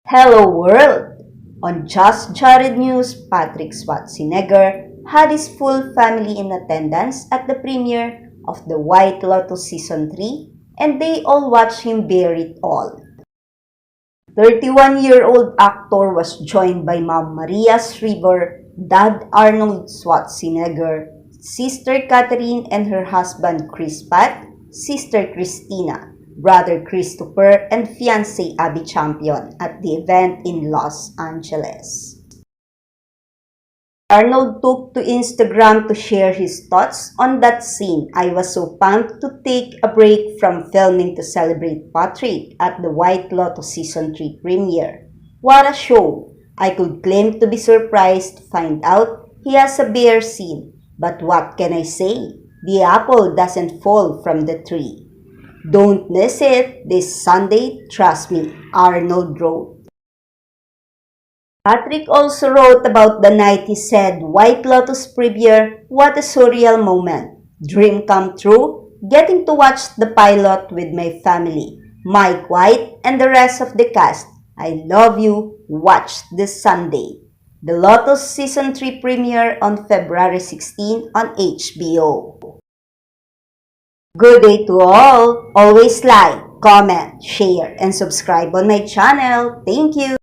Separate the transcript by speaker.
Speaker 1: Hello world! On Just Jared News, Patrick Schwarzenegger had his full family in attendance at the premiere of The White Lotus Season 3 and they all watched him bear it all. 31-year-old actor was joined by Mom Maria Shriver, Dad Arnold Schwarzenegger, Sister Catherine and her husband Chris Pratt, Sister Christina, Brother Christopher, and fiancée Abby Champion at the event in Los Angeles. Arnold took to Instagram to share his thoughts on that scene. I was so pumped to take a break from filming to celebrate Patrick at the White Lotus Season 3 premiere. What a show! I could claim to be surprised to find out he has a bear scene. But what can I say? The apple doesn't fall from the tree. Don't miss it this Sunday, trust me, Arnold wrote. Patrick also wrote about the night he said, White Lotus premiere, what a surreal moment. Dream come true, getting to watch the pilot with my family, Mike White and the rest of the cast. I love you, watch this Sunday. The Lotus Season 3 premiere on February 16 on HBO. Good day to all! Always like, comment, share, and subscribe on my channel. Thank you!